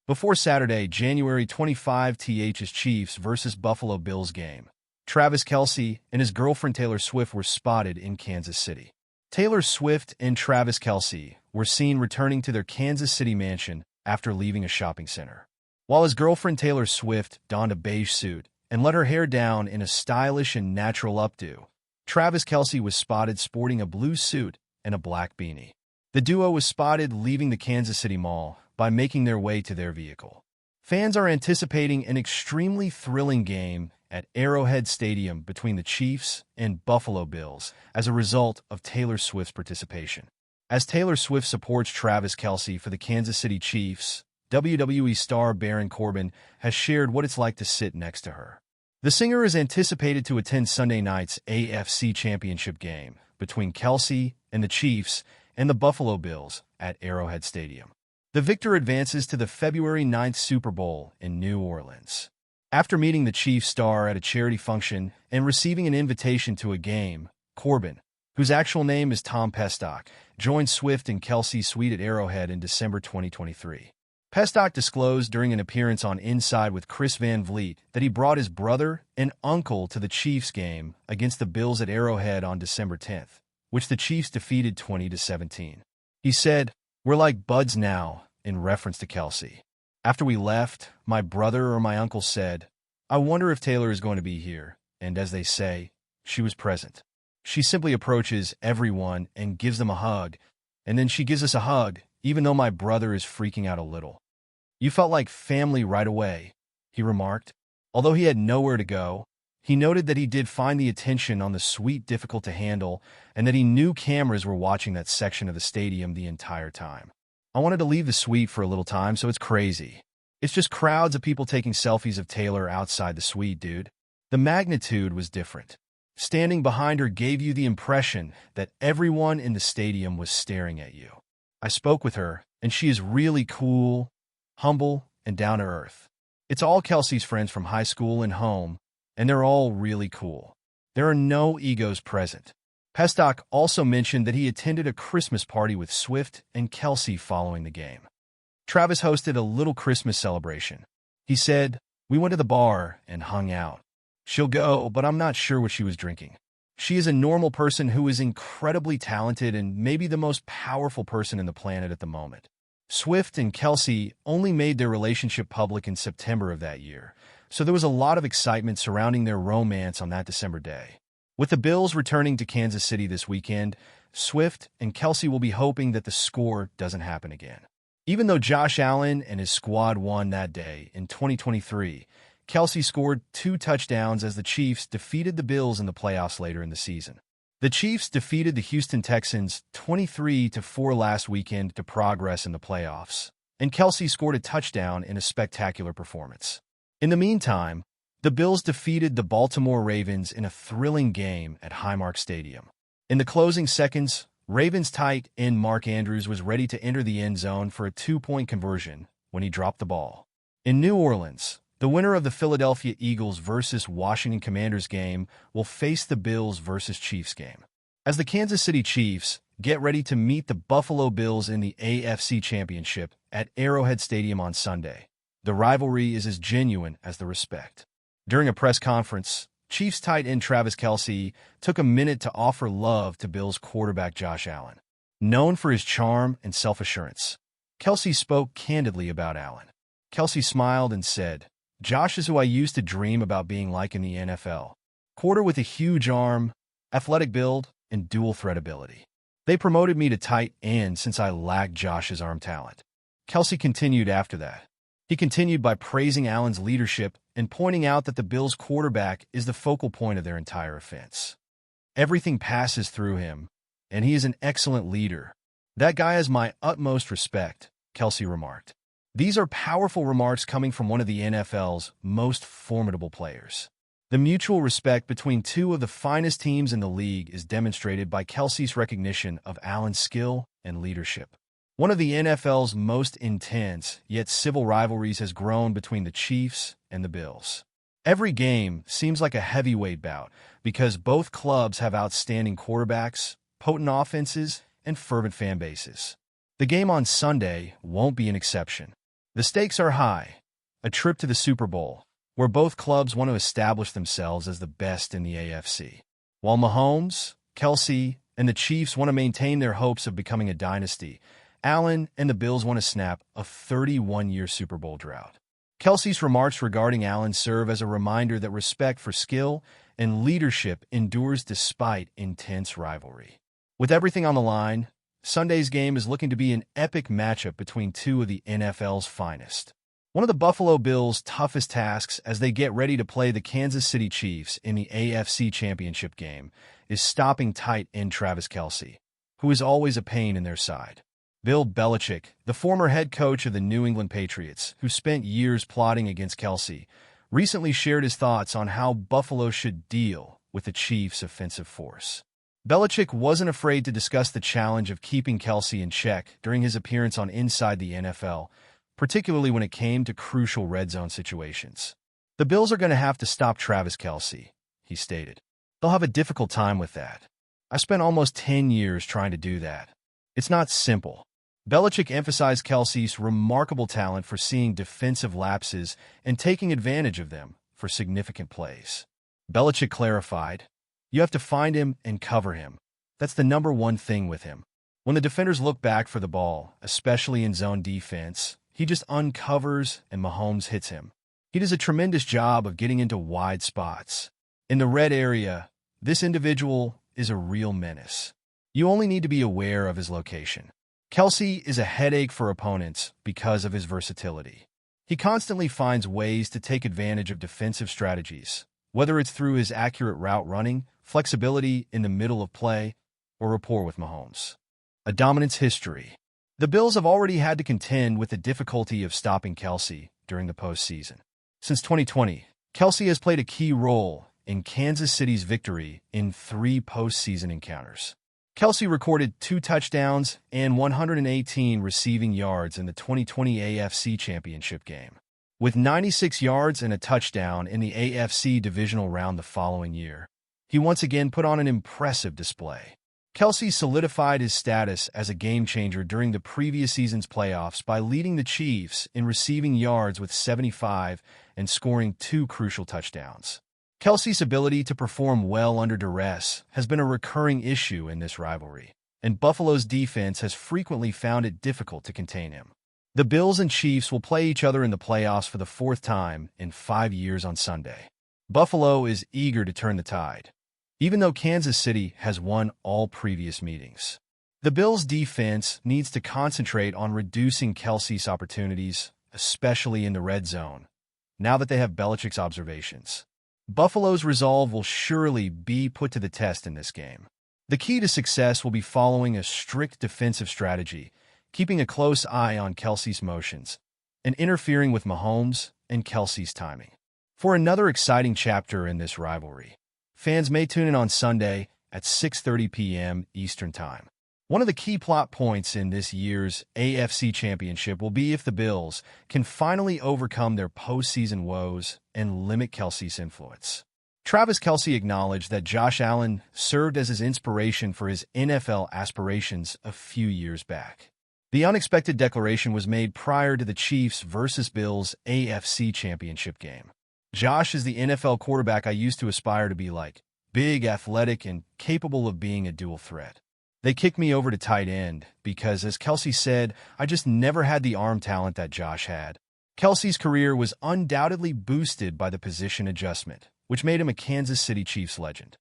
Before Saturday, January 25th's Chiefs versus Buffalo Bills game, Travis Kelce and his girlfriend Taylor Swift were spotted in Kansas City. Taylor Swift and Travis Kelce were seen returning to their Kansas City mansion after leaving a shopping center. While his girlfriend Taylor Swift donned a beige suit and let her hair down in a stylish and natural updo, Travis Kelce was spotted sporting a blue suit and a black beanie. The duo was spotted leaving the Kansas City Mall by making their way to their vehicle. Fans are anticipating an extremely thrilling game at Arrowhead Stadium between the Chiefs and Buffalo Bills as a result of Taylor Swift's participation. As Taylor Swift supports Travis Kelce for the Kansas City Chiefs, WWE star Baron Corbin has shared what it's like to sit next to her. The singer is anticipated to attend Sunday night's AFC Championship game between Kelce and the Chiefs and the Buffalo Bills at Arrowhead Stadium. The victor advances to the February 9th Super Bowl in New Orleans. After meeting the Chiefs star at a charity function and receiving an invitation to a game, Corbin, whose actual name is Tom Pestock, joined Swift and Kelce's suite at Arrowhead in December 2023. Pestock disclosed during an appearance on Inside with Chris Van Vliet that he brought his brother and uncle to the Chiefs game against the Bills at Arrowhead on December 10th, which the Chiefs defeated 20-17. He said, "We're like buds now," in reference to Kelce. "After we left, my brother or my uncle said, 'I wonder if Taylor is going to be here,' and as they say, she was present. She simply approaches everyone and gives them a hug, and then she gives us a hug, even though my brother is freaking out a little. You felt like family right away," he remarked. Although he had nowhere to go, he noted that he did find the attention on the suite difficult to handle and that he knew cameras were watching that section of the stadium the entire time. "I wanted to leave the suite for a little time, so it's crazy. It's just crowds of people taking selfies of Taylor outside the suite, dude." The magnitude was different. Standing behind her gave you the impression that everyone in the stadium was staring at you. "I spoke with her, and she is really cool, humble, and down to earth. It's all Kelce's friends from high school and home, and they're all really cool. There are no egos present." Pestock also mentioned that he attended a Christmas party with Swift and Kelce following the game. Travis hosted a little Christmas celebration. He said, "We went to the bar and hung out. She'll go, but I'm not sure what she was drinking. She is a normal person who is incredibly talented and maybe the most powerful person in the planet at the moment." Swift and Kelce only made their relationship public in September of that year, so there was a lot of excitement surrounding their romance on that December day. With the Bills returning to Kansas City this weekend, Swift and Kelce will be hoping that the score doesn't happen again. Even though Josh Allen and his squad won that day in 2023, Kelce scored 2 touchdowns as the Chiefs defeated the Bills in the playoffs later in the season. The Chiefs defeated the Houston Texans 23-4 last weekend to progress in the playoffs, and Kelce scored a touchdown in a spectacular performance. In the meantime, the Bills defeated the Baltimore Ravens in a thrilling game at Highmark Stadium. In the closing seconds, Ravens tight end Mark Andrews was ready to enter the end zone for a 2-point conversion when he dropped the ball. In New Orleans, the winner of the Philadelphia Eagles versus Washington Commanders game will face the Bills versus Chiefs game. As the Kansas City Chiefs get ready to meet the Buffalo Bills in the AFC Championship at Arrowhead Stadium on Sunday, the rivalry is as genuine as the respect. During a press conference, Chiefs tight end Travis Kelce took a minute to offer love to Bills quarterback Josh Allen. Known for his charm and self-assurance, Kelce spoke candidly about Allen. Kelce smiled and said, "Josh is who I used to dream about being like in the NFL. Quarter with a huge arm, athletic build, and dual threat ability. They promoted me to tight end since I lacked Josh's arm talent." Kelce continued after that. He continued by praising Allen's leadership and pointing out that the Bills' quarterback is the focal point of their entire offense. "Everything passes through him, and he is an excellent leader. That guy has my utmost respect," Kelce remarked. These are powerful remarks coming from one of the NFL's most formidable players. The mutual respect between two of the finest teams in the league is demonstrated by Kelce's recognition of Allen's skill and leadership. One of the NFL's most intense, yet civil rivalries has grown between the Chiefs and the Bills. Every game seems like a heavyweight bout because both clubs have outstanding quarterbacks, potent offenses, and fervent fan bases. The game on Sunday won't be an exception. The stakes are high. A trip to the Super Bowl, where both clubs want to establish themselves as the best in the AFC. While Mahomes, Kelce, and the Chiefs want to maintain their hopes of becoming a dynasty, Allen and the Bills want to snap a 31-year Super Bowl drought. Kelce's remarks regarding Allen serve as a reminder that respect for skill and leadership endures despite intense rivalry. With everything on the line, Sunday's game is looking to be an epic matchup between two of the NFL's finest. One of the Buffalo Bills' toughest tasks as they get ready to play the Kansas City Chiefs in the AFC Championship game is stopping tight end Travis Kelce, who is always a pain in their side. Bill Belichick, the former head coach of the New England Patriots, who spent years plotting against Kelce, recently shared his thoughts on how Buffalo should deal with the Chiefs' offensive force. Belichick wasn't afraid to discuss the challenge of keeping Kelce in check during his appearance on Inside the NFL, particularly when it came to crucial red zone situations. The Bills are going to have to stop Travis Kelce, he stated. They'll have a difficult time with that. I spent almost 10 years trying to do that. It's not simple. Belichick emphasized Kelce's remarkable talent for seeing defensive lapses and taking advantage of them for significant plays. Belichick clarified, "You have to find him and cover him. That's the number one thing with him. When the defenders look back for the ball, especially in zone defense, he just uncovers and Mahomes hits him. He does a tremendous job of getting into wide spots. In the red area, this individual is a real menace. You only need to be aware of his location." Kelce is a headache for opponents because of his versatility. He constantly finds ways to take advantage of defensive strategies, whether it's through his accurate route running, flexibility in the middle of play, or rapport with Mahomes. A dominance history. The Bills have already had to contend with the difficulty of stopping Kelce during the postseason. Since 2020, Kelce has played a key role in Kansas City's victory in 3 postseason encounters. Kelce recorded 2 touchdowns and 118 receiving yards in the 2020 AFC Championship game, with 96 yards and a touchdown in the AFC divisional round the following year. He once again put on an impressive display. Kelce solidified his status as a game-changer during the previous season's playoffs by leading the Chiefs in receiving yards with 75 and scoring 2 crucial touchdowns. Kelce's ability to perform well under duress has been a recurring issue in this rivalry, and Buffalo's defense has frequently found it difficult to contain him. The Bills and Chiefs will play each other in the playoffs for the 4th time in 5 years on Sunday. Buffalo is eager to turn the tide, even though Kansas City has won all previous meetings. The Bills' defense needs to concentrate on reducing Kelce's opportunities, especially in the red zone, now that they have Belichick's observations. Buffalo's resolve will surely be put to the test in this game. The key to success will be following a strict defensive strategy, keeping a close eye on Kelce's motions, and interfering with Mahomes and Kelce's timing. For another exciting chapter in this rivalry, fans may tune in on Sunday at 6:30 p.m. Eastern Time. One of the key plot points in this year's AFC Championship will be if the Bills can finally overcome their postseason woes and limit Kelce's influence. Travis Kelce acknowledged that Josh Allen served as his inspiration for his NFL aspirations a few years back. The unexpected declaration was made prior to the Chiefs versus Bills AFC Championship game. "Josh is the NFL quarterback I used to aspire to be like, big, athletic, and capable of being a dual threat. They kicked me over to tight end because, as Kelce said, I just never had the arm talent that Josh had." Kelce's career was undoubtedly boosted by the position adjustment, which made him a Kansas City Chiefs legend.